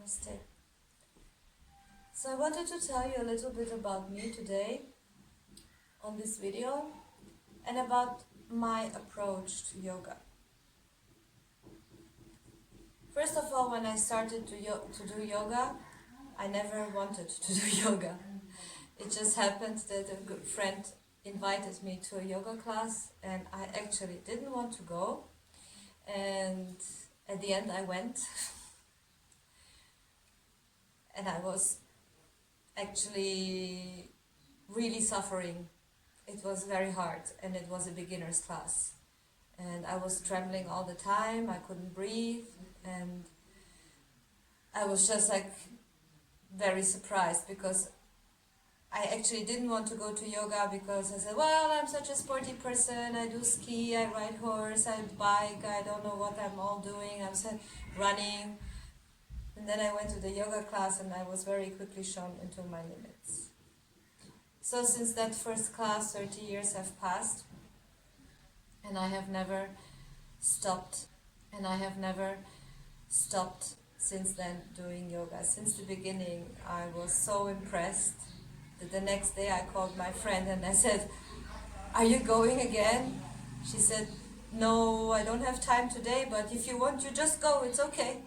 Namaste. So I wanted to tell you a little bit about me today on this video and about my approach to yoga. First of all, when I started to do yoga, I never wanted to do yoga. It just happened that a good friend invited me to a yoga class and I actually didn't want to go, and at the end I went and I was actually really suffering. It was very hard and it was a beginner's class and I was trembling all the time. I couldn't breathe and I was just like very surprised because I actually didn't want to go to yoga because I said, well, I'm such a sporty person, I do ski, I ride horse, I bike, I don't know what I'm all doing, I'm running. And then I went to the yoga class and I was very quickly shown into my limits. So since that first class, 30 years have passed and I have never stopped. And I have never stopped since then doing yoga. Since the beginning, I was so impressed that the next day I called my friend and I said, are you going again? She said, no, I don't have time today, but if you want, you just go, it's okay.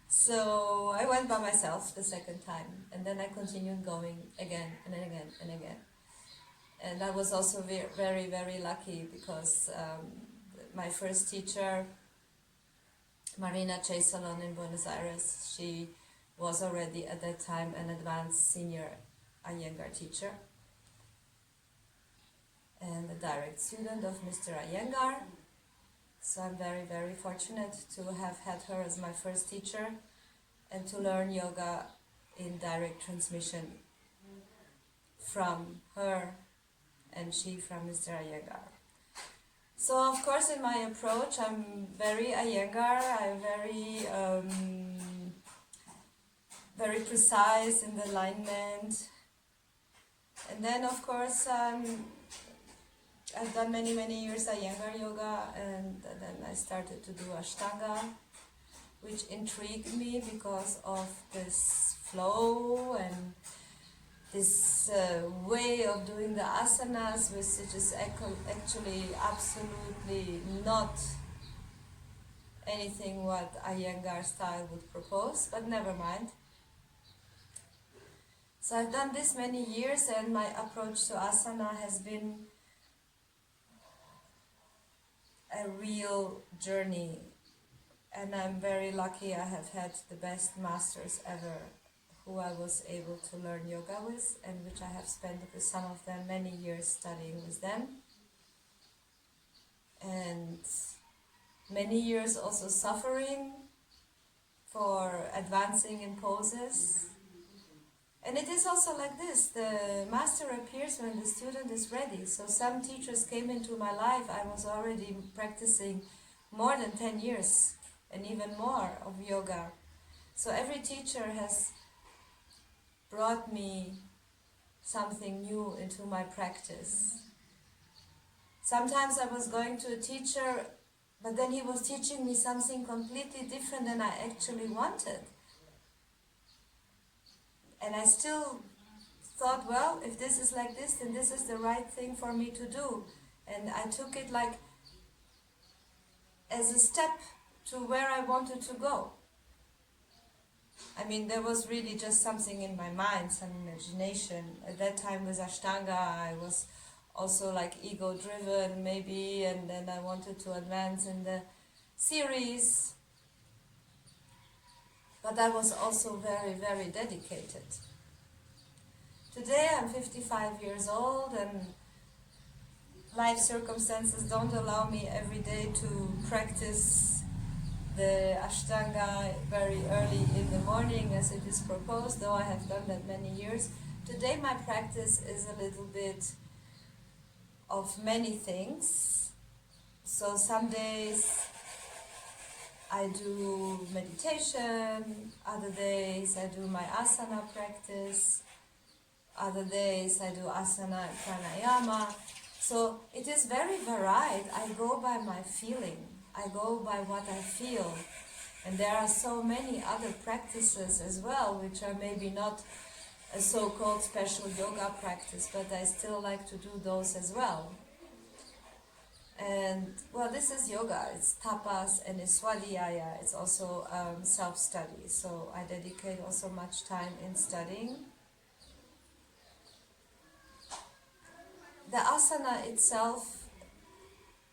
So I went by myself the second time, and then I continued going again and again and again. And I was also very, very lucky because my first teacher, Marina Chaisalon in Buenos Aires, she was already at that time an advanced senior Iyengar teacher and a direct student of Mr. Iyengar. So I'm very, very fortunate to have had her as my first teacher and to learn yoga in direct transmission from her and she from Mr. Iyengar. So of course in my approach I'm very Iyengar, I'm very precise in the alignment. And then of course I've done many years Iyengar yoga, and then I started to do Ashtanga, which intrigued me because of this flow and this way of doing the asanas, which is actually absolutely not anything what Iyengar style would propose, but never mind. So I've done this many years and my approach to asana has been a real journey. And I'm very lucky I have had the best masters ever who I was able to learn yoga with, and which I have spent with some of them many years studying with them. And many years also suffering for advancing in poses. And it is also like this, the master appears when the student is ready. So some teachers came into my life, I was already practicing more than 10 years. And even more of yoga. So every teacher has brought me something new into my practice. Sometimes I was going to a teacher, but then he was teaching me something completely different than I actually wanted. And I still thought, well, if this is like this, then this is the right thing for me to do. And I took it like as a step to where I wanted to go. I mean, there was really just something in my mind, some imagination. At that time with Ashtanga, I was also like ego-driven maybe, and then I wanted to advance in the series. But I was also very, very dedicated. Today I'm 55 years old and life circumstances don't allow me every day to practice the Ashtanga very early in the morning as it is proposed, though I have done that many years. Today my practice is a little bit of many things. So some days I do meditation, other days I do my asana practice, other days I do asana and pranayama. So it is very varied. I go by my feeling. I go by what I feel. And there are so many other practices as well, which are maybe not a so-called special yoga practice, but I still like to do those as well. And well, this is yoga, it's tapas and it's swadhyaya, it's also self-study, so I dedicate also much time in studying. The asana itself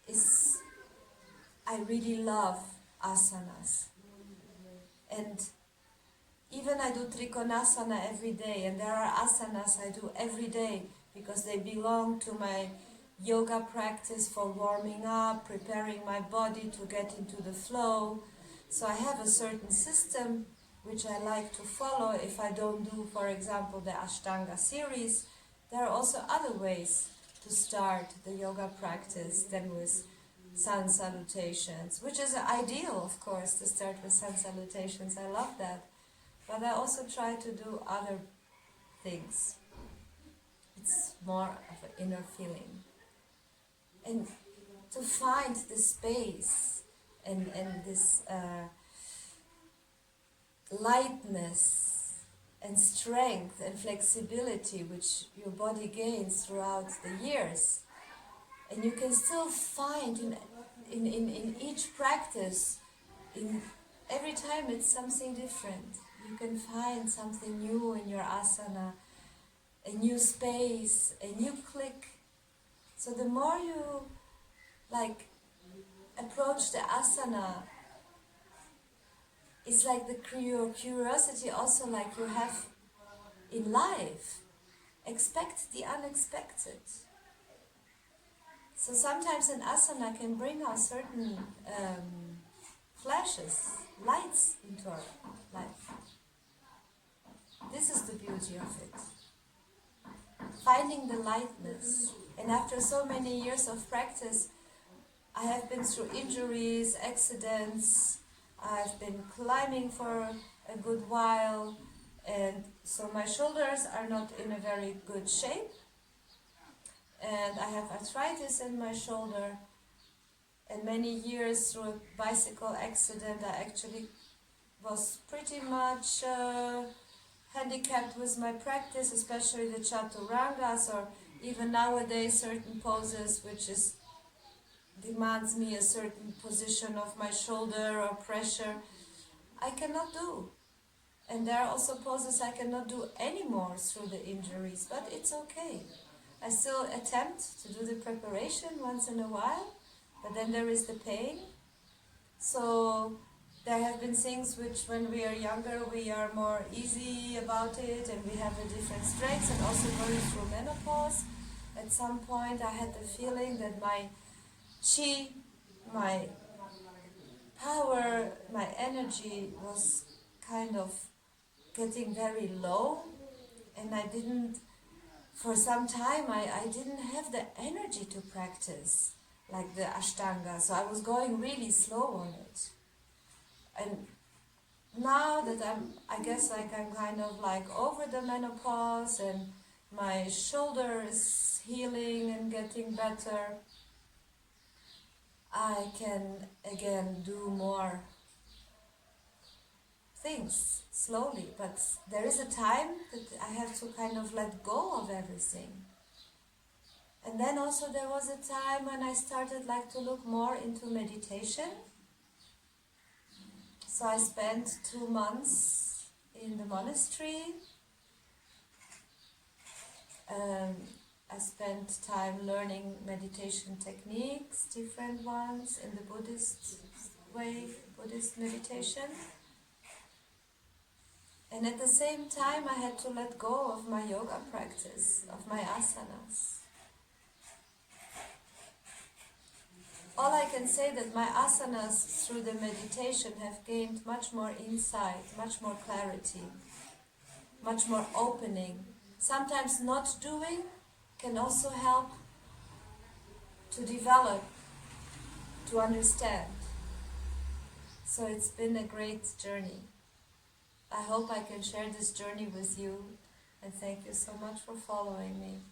is, I really love asanas. And even I do trikonasana every day, and there are asanas I do every day because they belong to my yoga practice for warming up, preparing my body to get into the flow. So I have a certain system which I like to follow. If I don't do, for example, the Ashtanga series, there are also other ways to start the yoga practice than with sun salutations, which is ideal, of course, to start with sun salutations. I love that. But I also try to do other things. It's more of an inner feeling. And to find the space and this lightness and strength and flexibility which your body gains throughout the years. And you can still find in each practice, in every time it's something different. You can find something new in your asana, a new space, a new click. So the more you approach the asana, it's like the curiosity also like you have in life. Expect the unexpected. So sometimes an asana can bring us certain flashes, lights into our life. This is the beauty of it. Finding the lightness. And after so many years of practice, I have been through injuries, accidents, I've been climbing for a good while, and so my shoulders are not in a very good shape. And I have arthritis in my shoulder, and many years through a bicycle accident I actually was pretty much handicapped with my practice, especially the chaturangas, or even nowadays certain poses which demands me a certain position of my shoulder or pressure, I cannot do. And there are also poses I cannot do anymore through the injuries, but it's okay. I still attempt to do the preparation once in a while, but then there is the pain. So there have been things which when we are younger we are more easy about it and we have a different strengths, and also going through menopause. At some point I had the feeling that my chi, my power, my energy was kind of getting very low, and I didn't, for some time I didn't have the energy to practice like the Ashtanga, so I was going really slow on it. And now that I guess I'm kind of like over the menopause and my shoulder is healing and getting better, I can again do more things slowly, but there is a time that I have to kind of let go of everything. And then also there was a time when I started like to look more into meditation. So I spent 2 months in the monastery. I spent time learning meditation techniques, different ones in the Buddhist way, Buddhist meditation. And at the same time I had to let go of my yoga practice, of my asanas. All I can say that my asanas through the meditation have gained much more insight, much more clarity, much more opening. Sometimes not doing can also help to develop, to understand. So it's been a great journey. I hope I can share this journey with you, and thank you so much for following me.